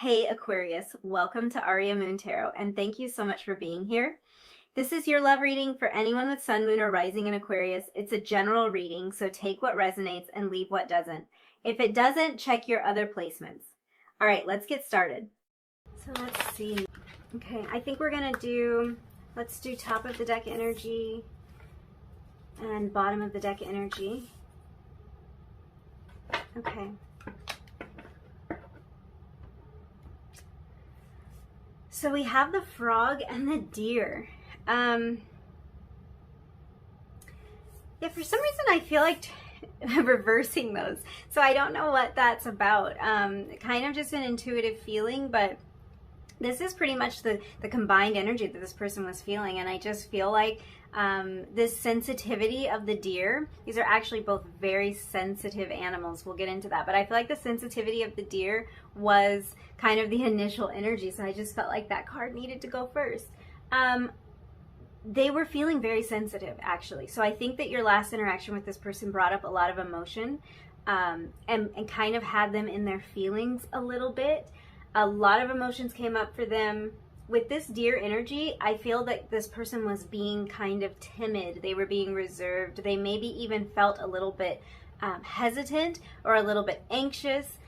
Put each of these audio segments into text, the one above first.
Hey Aquarius, welcome to Aria Moon Tarot, and thank you so much for being here. This is your love reading for anyone with Sun, Moon, or Rising in Aquarius. It's a general reading, so take what resonates and leave what doesn't. If it doesn't, check your other placements. All right, let's get started. So let's see. Okay, I think we're gonna let's do top of the deck energy and bottom of the deck energy. Okay. So we have the frog and the deer. Yeah, for some reason I feel like reversing those. So I don't know what that's about. Kind of just an intuitive feeling, but this is pretty much the combined energy that this person was feeling. And I just feel like this sensitivity of the deer, these are actually both very sensitive animals. We'll get into that. But I feel like the sensitivity of the deer was kind of the initial energy. So I just felt like that card needed to go first. They were feeling very sensitive, actually. So I think that your last interaction with this person brought up a lot of emotion and kind of had them in their feelings a little bit. A lot of emotions came up for them. With this deer energy, I feel that this person was being kind of timid. They were being reserved. They maybe even felt a little bit hesitant or a little bit anxious.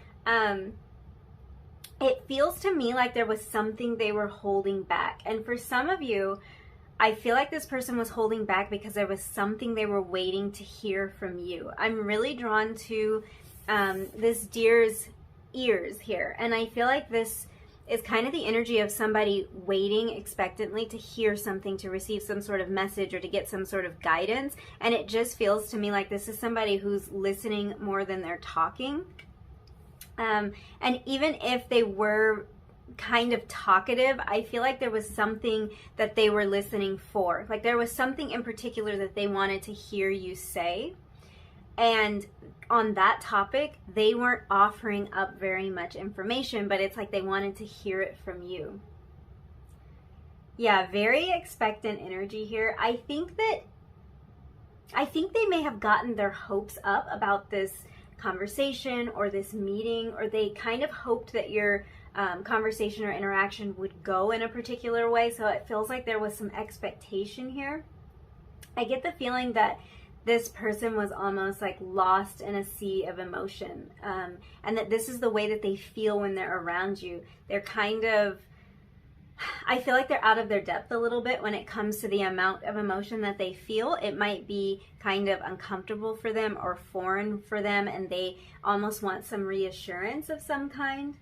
It feels to me like there was something they were holding back. And for some of you, I feel like this person was holding back because there was something they were waiting to hear from you. I'm really drawn to this deer's ears here. And I feel like this is kind of the energy of somebody waiting expectantly to hear something, to receive some sort of message or to get some sort of guidance. And it just feels to me like this is somebody who's listening more than they're talking. And even if they were kind of talkative, I feel like there was something that they were listening for. Like there was something in particular that they wanted to hear you say. And on that topic, they weren't offering up very much information, but it's like they wanted to hear it from you. Yeah, very expectant energy here. I think they may have gotten their hopes up about this conversation or this meeting, or they kind of hoped that your conversation or interaction would go in a particular way. So it feels like there was some expectation here. I get the feeling that this person was almost like lost in a sea of emotion, and that this is the way that they feel when they're around you. They're kind of, I feel like they're out of their depth a little bit when it comes to the amount of emotion that they feel. It might be kind of uncomfortable for them or foreign for them, and they almost want some reassurance of some kind.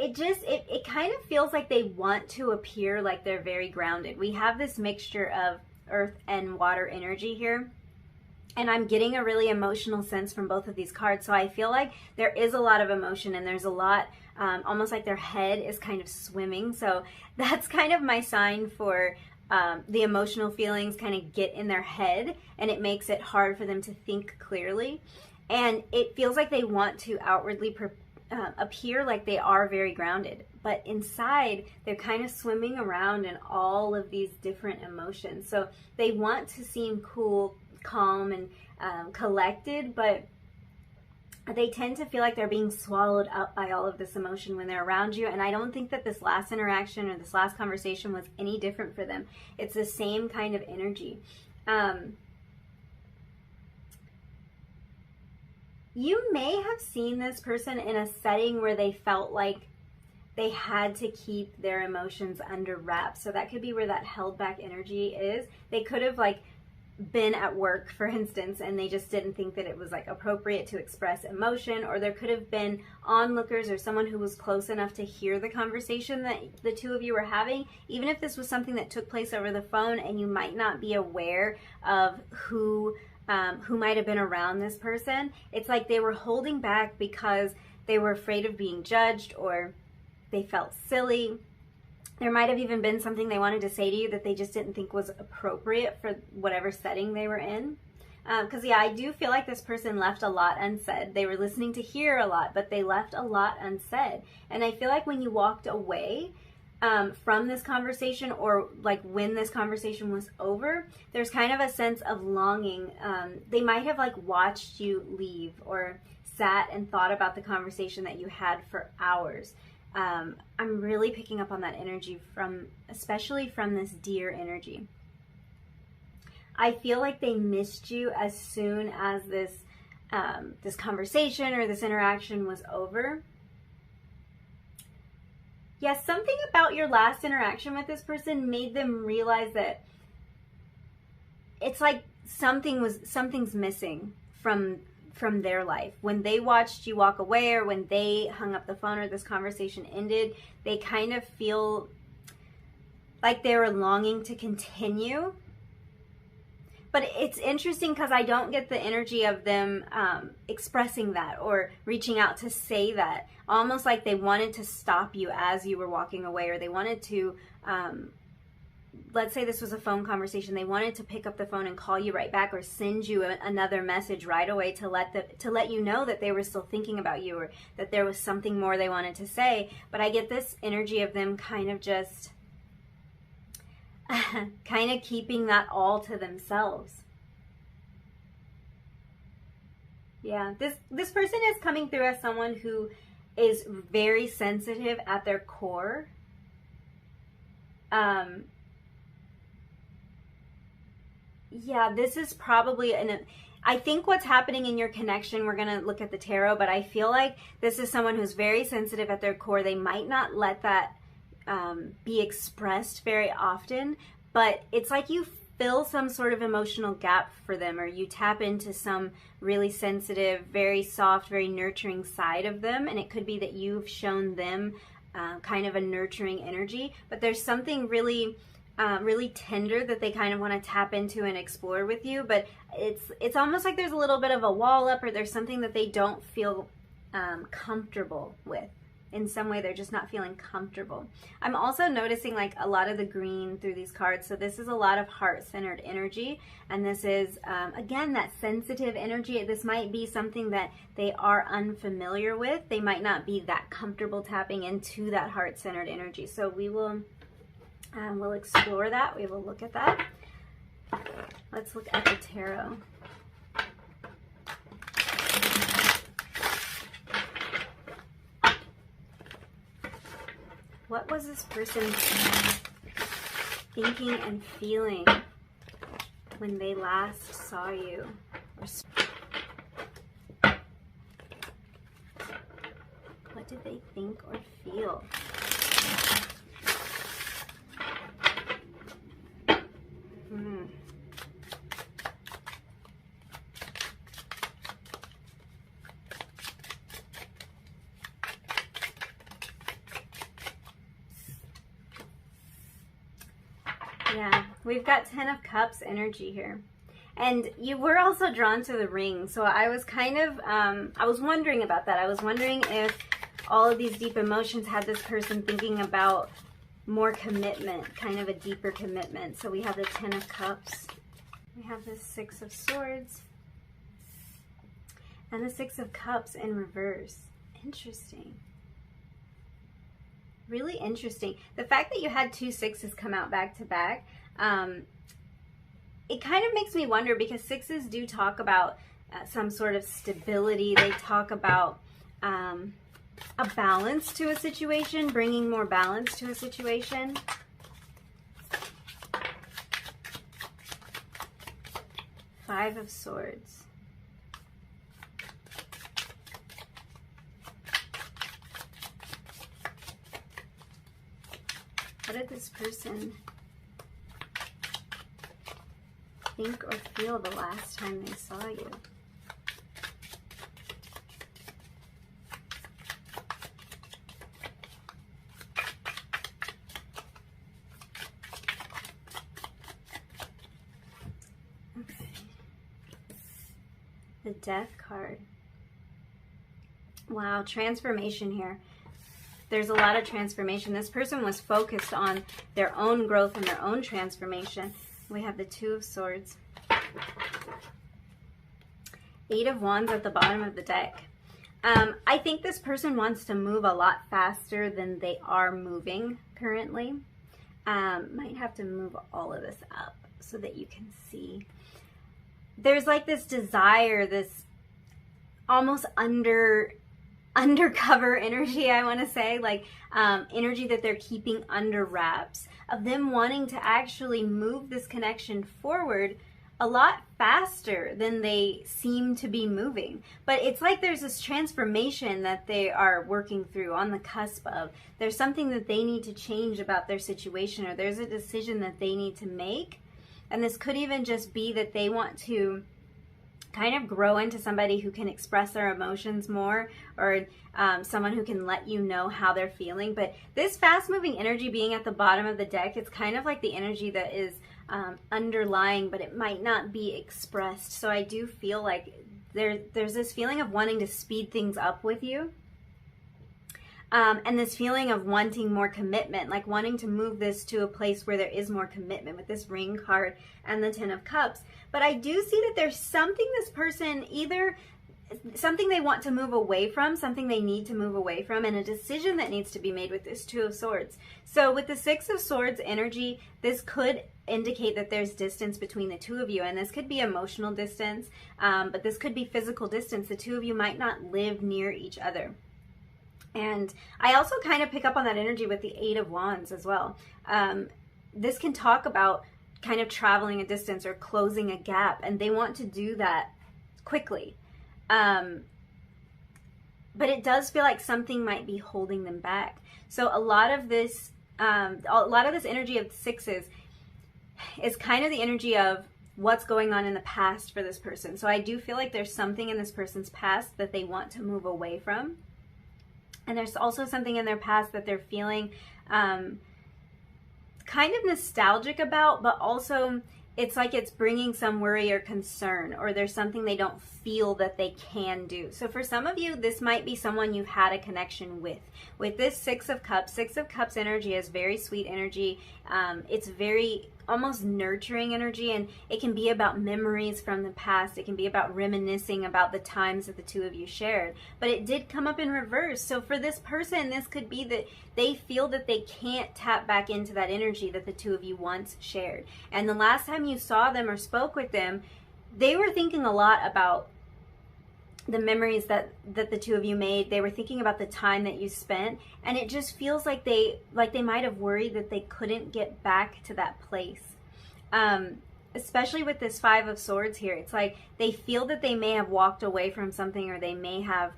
It kind of feels like they want to appear like they're very grounded. We have this mixture of earth and water energy here. And I'm getting a really emotional sense from both of these cards. So I feel like there is a lot of emotion, and there's a lot, almost like their head is kind of swimming. So that's kind of my sign for the emotional feelings kind of get in their head, and it makes it hard for them to think clearly. And it feels like they want to outwardly appear like they are very grounded, but inside they're kind of swimming around in all of these different emotions. So they want to seem cool, calm, and collected, but they tend to feel like they're being swallowed up by all of this emotion when they're around you. And I don't think that this last interaction or this last conversation was any different for them. It's the same kind of energy. You may have seen this person in a setting where they felt like they had to keep their emotions under wraps. So that could be where that held back energy is. They could have like been at work, for instance, and they just didn't think that it was like appropriate to express emotion, or there could have been onlookers or someone who was close enough to hear the conversation that the two of you were having, even if this was something that took place over the phone and you might not be aware of who might have been around this person. It's like they were holding back because they were afraid of being judged, or they felt silly. There might have even been something they wanted to say to you that they just didn't think was appropriate for whatever setting they were in. Because yeah, I do feel like this person left a lot unsaid. They were listening to hear a lot, but they left a lot unsaid. And I feel like when you walked away from this conversation, or like when this conversation was over, there's kind of a sense of longing. They might have like watched you leave or sat and thought about the conversation that you had for hours. I'm really picking up on that energy especially from this deer energy. I feel like they missed you as soon as this conversation or this interaction was over. Yes, something about your last interaction with this person made them realize that it's like something's missing from their life. When they watched you walk away, or when they hung up the phone, or this conversation ended, they kind of feel like they were longing to continue. But it's interesting because I don't get the energy of them expressing that or reaching out to say that. Almost like they wanted to stop you as you were walking away, or they wanted to, let's say this was a phone conversation, they wanted to pick up the phone and call you right back, or send you another message right away to let you know that they were still thinking about you, or that there was something more they wanted to say. But I get this energy of them kind of just kind of keeping that all to themselves. Yeah, this person is coming through as someone who is very sensitive at their core. Yeah, this is probably I think what's happening in your connection, we're going to look at the tarot, but I feel like this is someone who's very sensitive at their core. They might not let that be expressed very often, but it's like you fill some sort of emotional gap for them, or you tap into some really sensitive, very soft, very nurturing side of them. And it could be that you've shown them kind of a nurturing energy, but there's something really really tender that they kind of want to tap into and explore with you. But it's almost like there's a little bit of a wall up, or there's something that they don't feel comfortable with. In some way, they're just not feeling comfortable. I'm also noticing like a lot of the green through these cards. So this is a lot of heart-centered energy. And this is, again, that sensitive energy. This might be something that they are unfamiliar with. They might not be that comfortable tapping into that heart-centered energy. So we will we'll explore that. We will look at that. Let's look at the tarot. What was this person thinking and feeling when they last saw you? What did they think or feel? Yeah, we've got 10 of Cups energy here. And you were also drawn to the ring. So I was kind of, I was wondering about that. I was wondering if all of these deep emotions had this person thinking about more commitment, kind of a deeper commitment. So we have the 10 of Cups. We have the 6 of Swords. And the 6 of Cups in reverse. Interesting. Really interesting. The fact that you had 2 6s come out back to back, it kind of makes me wonder, because 6s do talk about some sort of stability. They talk about a balance to a situation, bringing more balance to a situation. Five of Swords. What did this person think or feel the last time they saw you? Okay. The Death card. Wow, transformation here. There's a lot of transformation. This person was focused on their own growth and their own transformation. We have the 2 of Swords. 8 of Wands at the bottom of the deck. I think this person wants to move a lot faster than they are moving currently. Might have to move all of this up so that you can see. There's like this desire, this almost undercover energy, I want to say, like energy that they're keeping under wraps, of them wanting to actually move this connection forward a lot faster than they seem to be moving. But it's like there's this transformation that they are working through, on the cusp of. There's something that they need to change about their situation, or there's a decision that they need to make. And this could even just be that they want to kind of grow into somebody who can express their emotions more, or someone who can let you know how they're feeling. But this fast moving energy being at the bottom of the deck, it's kind of like the energy that is underlying, but it might not be expressed. So I do feel like there's this feeling of wanting to speed things up with you. And this feeling of wanting more commitment, like wanting to move this to a place where there is more commitment with this Ring card and the Ten of Cups. But I do see that there's something this person, either something they want to move away from, something they need to move away from, and a decision that needs to be made with this Two of Swords. So with the Six of Swords energy, this could indicate that there's distance between the two of you, and this could be emotional distance, but this could be physical distance. The two of you might not live near each other. And I also kind of pick up on that energy with the Eight of Wands as well. This can talk about kind of traveling a distance or closing a gap, and they want to do that quickly. But it does feel like something might be holding them back. So a lot of this energy of sixes is kind of the energy of what's going on in the past for this person. So I do feel like there's something in this person's past that they want to move away from. And there's also something in their past that they're feeling kind of nostalgic about, but also it's like it's bringing some worry or concern, or there's something they don't feel that they can do. So for some of you, this might be someone you've had a connection with. With this Six of Cups energy is very sweet energy. It's very almost nurturing energy, and it can be about memories from the past. It can be about reminiscing about the times that the two of you shared. But it did come up in reverse. So for this person, this could be that they feel that they can't tap back into that energy that the two of you once shared. And the last time you saw them or spoke with them, they were thinking a lot about the memories that the two of you made. They were thinking about the time that you spent, and it just feels like they might have worried that they couldn't get back to that place. Especially with this Five of Swords here, it's like they feel that they may have walked away from something, or they may have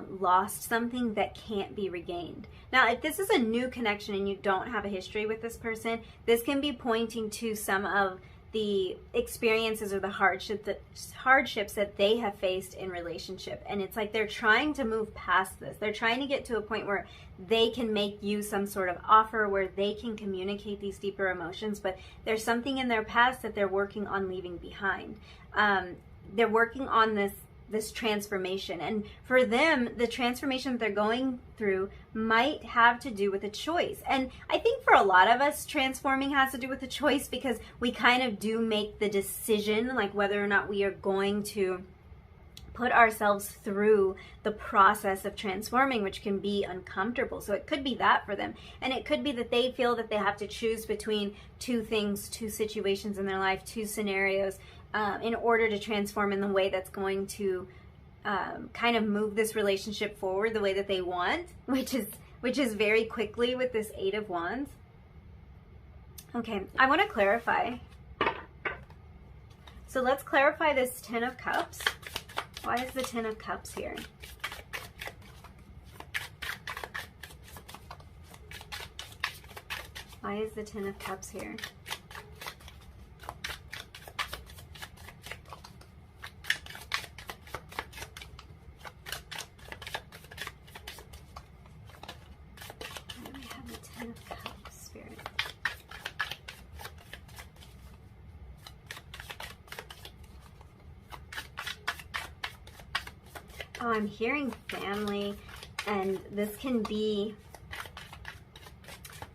lost something that can't be regained. Now, if this is a new connection and you don't have a history with this person, this can be pointing to some of the experiences or the hardships that they have faced in relationship. And it's like they're trying to move past this. They're trying to get to a point where they can make you some sort of offer, where they can communicate these deeper emotions, but there's something in their past that they're working on leaving behind. They're working on this transformation, and for them, the transformation that they're going through might have to do with a choice. And I think for a lot of us, transforming has to do with a choice, because we kind of do make the decision, like whether or not we are going to put ourselves through the process of transforming, which can be uncomfortable. So it could be that for them, and it could be that they feel that they have to choose between two things, two situations in their life, two scenarios, in order to transform in the way that's going to kind of move this relationship forward the way that they want, which is very quickly with this Eight of Wands. Okay, I want to clarify. So let's clarify this Ten of Cups. Why is the Ten of Cups here? Why is the Ten of Cups here? Oh, I'm hearing family, and this can be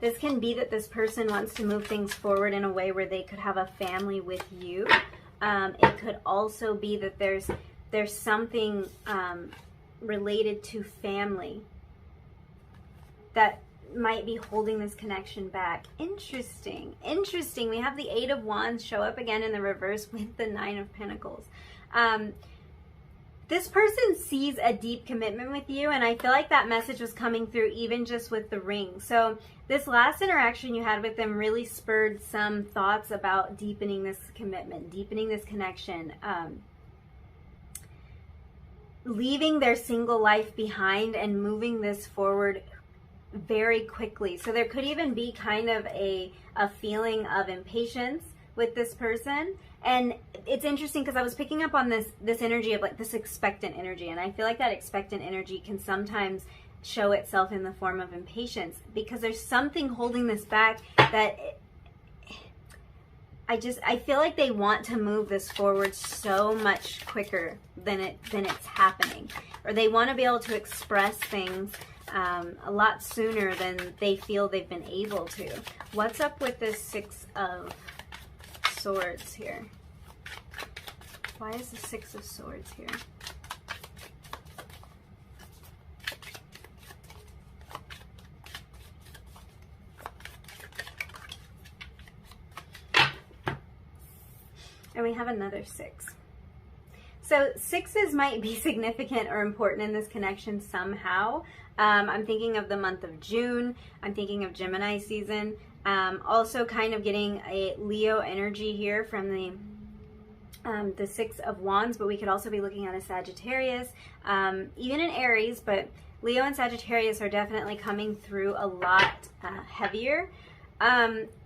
that this person wants to move things forward in a way where they could have a family with you. It could also be that there's something related to family that might be holding this connection back. Interesting. We have the Eight of Wands show up again in the reverse with the Nine of Pentacles. This person sees a deep commitment with you, and I feel like that message was coming through even just with the ring. So this last interaction you had with them really spurred some thoughts about deepening this commitment, deepening this connection, leaving their single life behind and moving this forward very quickly. So there could even be kind of a feeling of impatience with this person. And it's interesting because I was picking up on this energy of like this expectant energy, and I feel like that expectant energy can sometimes show itself in the form of impatience, because there's something holding this back that I feel like they want to move this forward so much quicker than it's happening, or they want to be able to express things a lot sooner than they feel they've been able to. What's up with this Six of Swords here? Why is the Six of Swords here? And we have another 6. So 6s might be significant or important in this connection somehow. I'm thinking of the month of June. I'm thinking of Gemini season. Also kind of getting a Leo energy here from the Six of Wands, but we could also be looking at a Sagittarius, even an Aries, but Leo and Sagittarius are definitely coming through a lot heavier.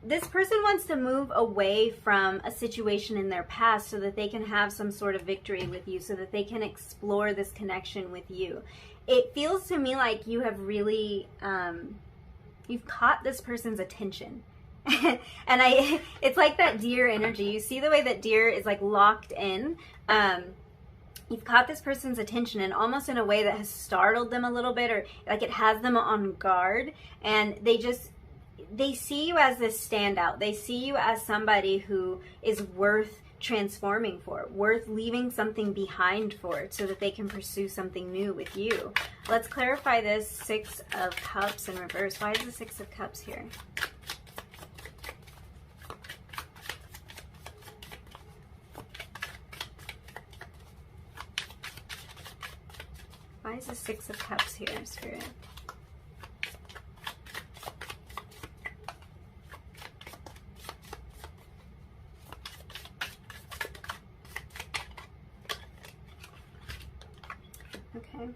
This person wants to move away from a situation in their past so that they can have some sort of victory with you, so that they can explore this connection with you. It feels to me like you have really, you've caught this person's attention. And it's like that deer energy. You see the way that deer is like locked in. You've caught this person's attention, and almost in a way that has startled them a little bit, or like it has them on guard, and they see you as this standout. They see you as somebody who is worth transforming for, worth leaving something behind for, so that they can pursue something new with you. Let's clarify this Six of Cups in reverse. Why is the Six of Cups here? Why is the Six of Cups here, Spirit? Okay,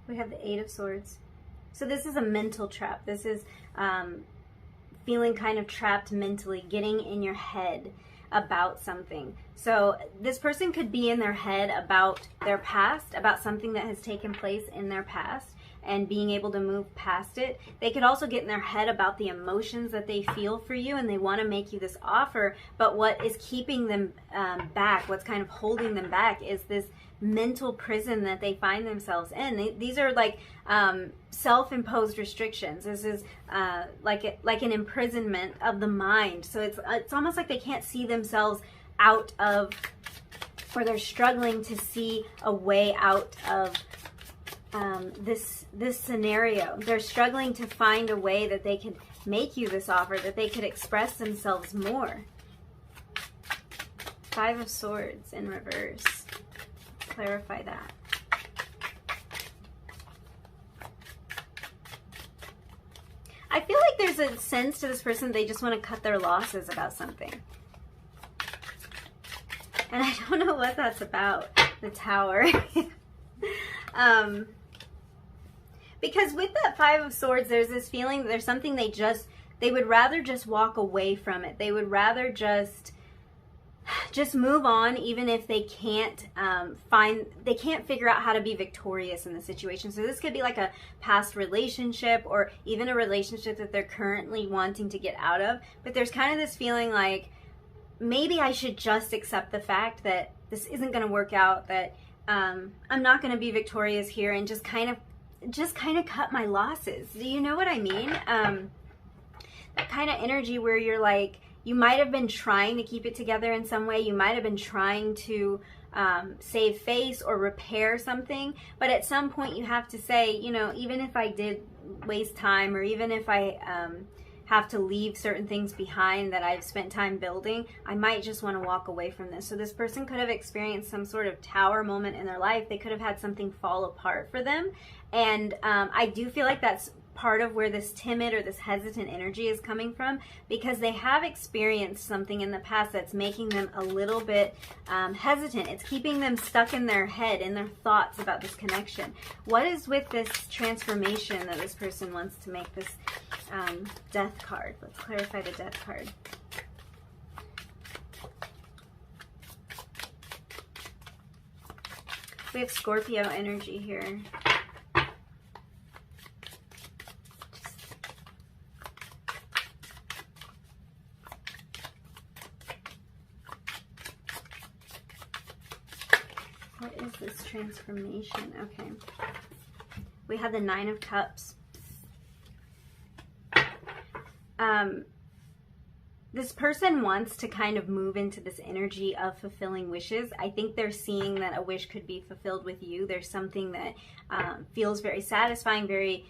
we have the Eight of Swords. So this is a mental trap. This is feeling kind of trapped mentally, getting in your head about something. So this person could be in their head about their past, about something that has taken place in their past, and being able to move past it. They could also get in their head about the emotions that they feel for you, and they want to make you this offer, but what is keeping them back, what's kind of holding them back, is this mental prison that they find themselves in. These are like self-imposed restrictions. This is like an imprisonment of the mind. So it's almost like they can't see themselves out of, or they're struggling to see a way out of this scenario. They're struggling to find a way that they can make you this offer, that they could express themselves more. Five of Swords in reverse. Clarify that. I feel like there's a sense to this person they just want to cut their losses about something. And I don't know what that's about, the Tower. Because with that Five of Swords, there's this feeling that there's something they would rather just walk away from it. They would rather just move on, even if they can't they can't figure out how to be victorious in the situation. So this could be like a past relationship, or even a relationship that they're currently wanting to get out of. But there's kind of this feeling like, maybe I should just accept the fact that this isn't going to work out, that I'm not going to be victorious here, and just kind of cut my losses. Do you know what I mean? That kind of energy where you're like, you might have been trying to keep it together in some way. You might have been trying to save face or repair something. But at some point you have to say, you know, even if I did waste time, or even if I have to leave certain things behind that I've spent time building. I might just want to walk away from this. So this person could have experienced some sort of tower moment in their life. They could have had something fall apart for them. And I do feel like that's part of where this timid or this hesitant energy is coming from, because they have experienced something in the past that's making them a little bit hesitant. It's keeping them stuck in their head, in their thoughts about this connection. What is with this transformation that this person wants to make, this death card? Let's clarify the death card. We have Scorpio energy here. What is this transformation? Okay. We have the Nine of Cups. This person wants to kind of move into this energy of fulfilling wishes. I think they're seeing that a wish could be fulfilled with you. There's something that feels very satisfying, very,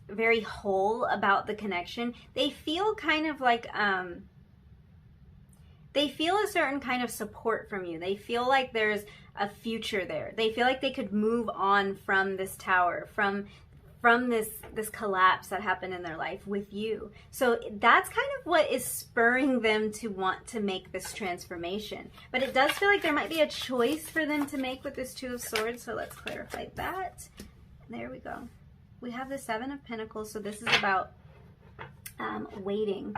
very whole about the connection. They feel kind of like, they feel a certain kind of support from you. They feel like there's a future there. They feel like they could move on from this tower, from this collapse that happened in their life with you. So that's kind of what is spurring them to want to make this transformation. But it does feel like there might be a choice for them to make with this Two of Swords. So let's clarify that. There we go. We have the Seven of Pentacles. So this is about waiting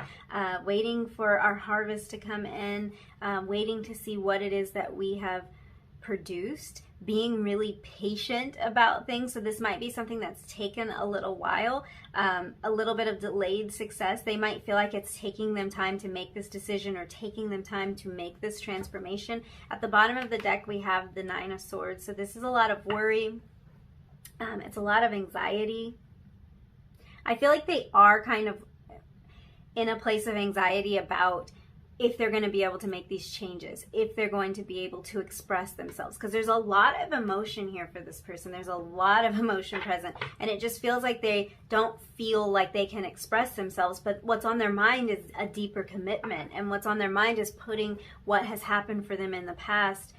for our harvest to come in, waiting to see what it is that we have produced, being really patient about things. So this might be something that's taken a little while, a little bit of delayed success. They might feel like it's taking them time to make this decision or taking them time to make this transformation. At the bottom of the deck, we have the Nine of Swords. So this is a lot of worry. It's a lot of anxiety. I feel like they are kind of in a place of anxiety about if they're going to be able to make these changes, if they're going to be able to express themselves. Because there's a lot of emotion here for this person. There's a lot of emotion present. And it just feels like they don't feel like they can express themselves. But what's on their mind is a deeper commitment. And what's on their mind is putting what has happened for them in the past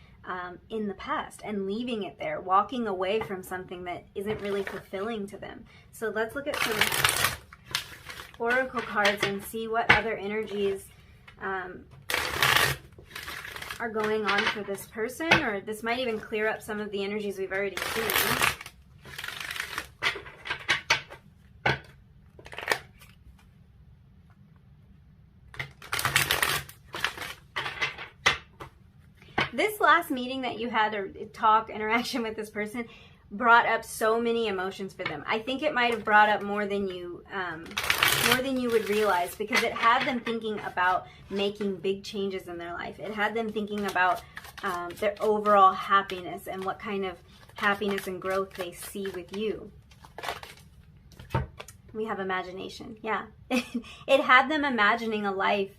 and leaving it there, walking away from something that isn't really fulfilling to them. So let's look at some oracle cards and see what other energies are going on for this person, or this might even clear up some of the energies we've already seen. This last meeting that you had, or interaction with this person, brought up so many emotions for them. I think it might have brought up more than you would realize, because it had them thinking about making big changes in their life. It had them thinking about their overall happiness and what kind of happiness and growth they see with you. We have imagination. Yeah. It had them imagining a life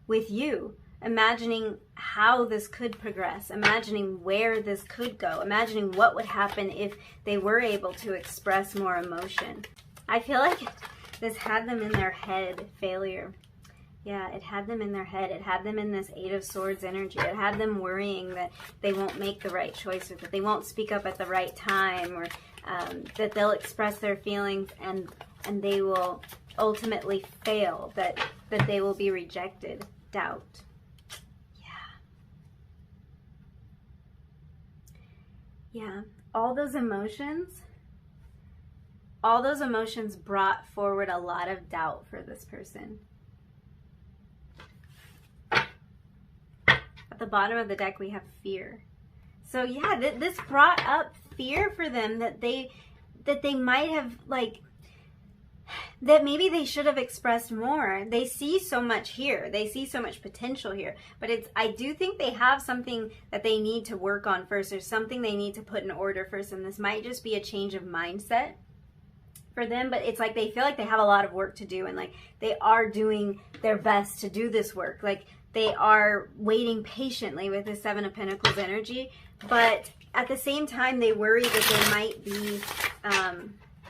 with you, imagining how this could progress, imagining where this could go, imagining what would happen if they were able to express more emotion. I feel like this had them in their head, failure. Yeah, it had them in their head. It had them in this Eight of Swords energy. It had them worrying that they won't make the right choice, or that they won't speak up at the right time, or that they'll express their feelings and they will ultimately fail, that they will be rejected. Doubt. Yeah, all those emotions brought forward a lot of doubt for this person. At the bottom of the deck, we have fear. So yeah, this brought up fear for them, that they might have, like, that maybe they should have expressed more. They see so much here. They see so much potential here. But I do think they have something that they need to work on first, or something they need to put in order first. And this might just be a change of mindset for them. But it's like they feel like they have a lot of work to do. And like they are doing their best to do this work. Like they are waiting patiently with the Seven of Pentacles energy. But at the same time, they worry that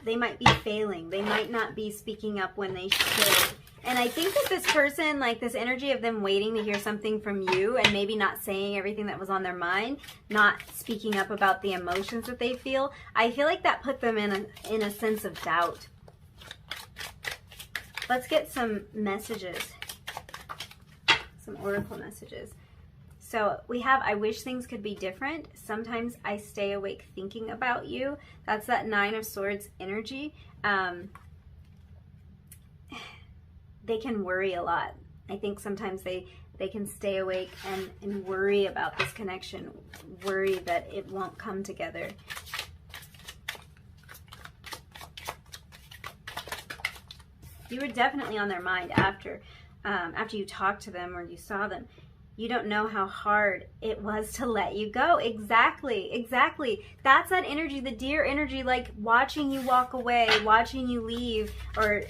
they might be failing. They might not be speaking up when they should. And I think that this person, like this energy of them waiting to hear something from you and maybe not saying everything that was on their mind, not speaking up about the emotions that they feel, I feel like that put them in a sense of doubt. Let's get some messages, some oracle messages. So we have, I wish things could be different. Sometimes I stay awake thinking about you. That's that 9 of Swords energy. They can worry a lot. I think sometimes they can stay awake and worry about this connection, worry that it won't come together. You were definitely on their mind after you talked to them or you saw them. You don't know how hard it was to let you go. Exactly, exactly. That's that energy, the deer energy, like watching you walk away, watching you leave, or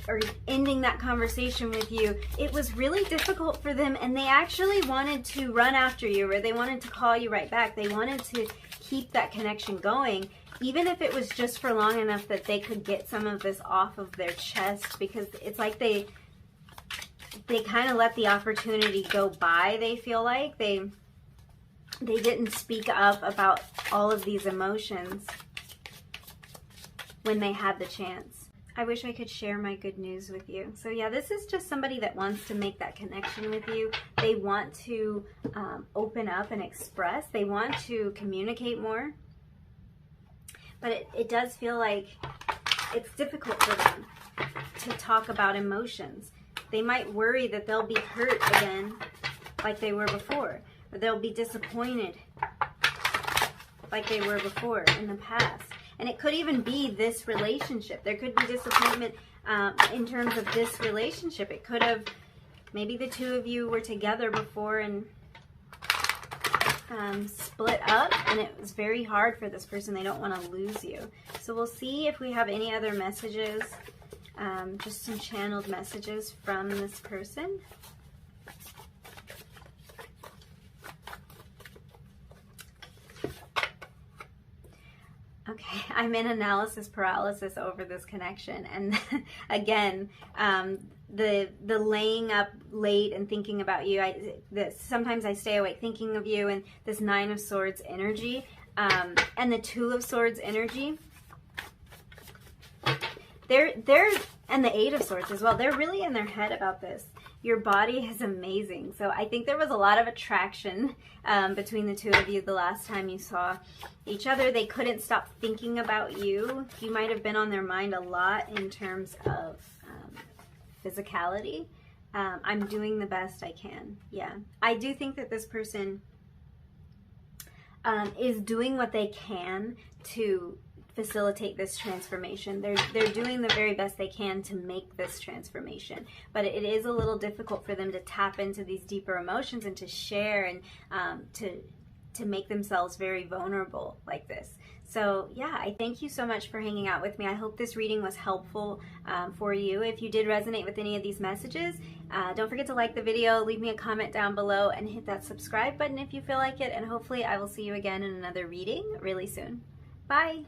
ending that conversation with you. It was really difficult for them, and they actually wanted to run after you, or they wanted to call you right back. They wanted to keep that connection going, even if it was just for long enough that they could get some of this off of their chest, because it's like they kind of let the opportunity go by. They feel like they didn't speak up about all of these emotions when they had the chance. I wish I could share my good news with you. So yeah, this is just somebody that wants to make that connection with you. They want to open up and express. They want to communicate more. But it does feel like it's difficult for them to talk about emotions. They might worry that they'll be hurt again like they were before, or they'll be disappointed like they were before in the past. And it could even be this relationship. There could be disappointment in terms of this relationship. It could have, maybe the two of you were together before and split up, and it was very hard for this person. They don't want to lose you. So we'll see if we have any other messages. Just some channeled messages from this person. Okay, I'm in analysis paralysis over this connection, and again, the laying up late and thinking about you. Sometimes I stay awake thinking of you, and this 9 of Swords energy, and the 2 of Swords energy. They're and the 8 of Swords as well. They're really in their head about this. Your body is amazing. So I think there was a lot of attraction between the two of you the last time you saw each other. They couldn't stop thinking about you. You might have been on their mind a lot in terms of physicality. I'm doing the best I can. Yeah. I do think that this person is doing what they can to facilitate this transformation. They're doing the very best they can to make this transformation, but it is a little difficult for them to tap into these deeper emotions and to share and to make themselves very vulnerable like this. So yeah, I thank you so much for hanging out with me. I hope this reading was helpful for you. If you did resonate with any of these messages, don't forget to like the video, leave me a comment down below, and hit that subscribe button if you feel like it, and hopefully I will see you again in another reading really soon. Bye!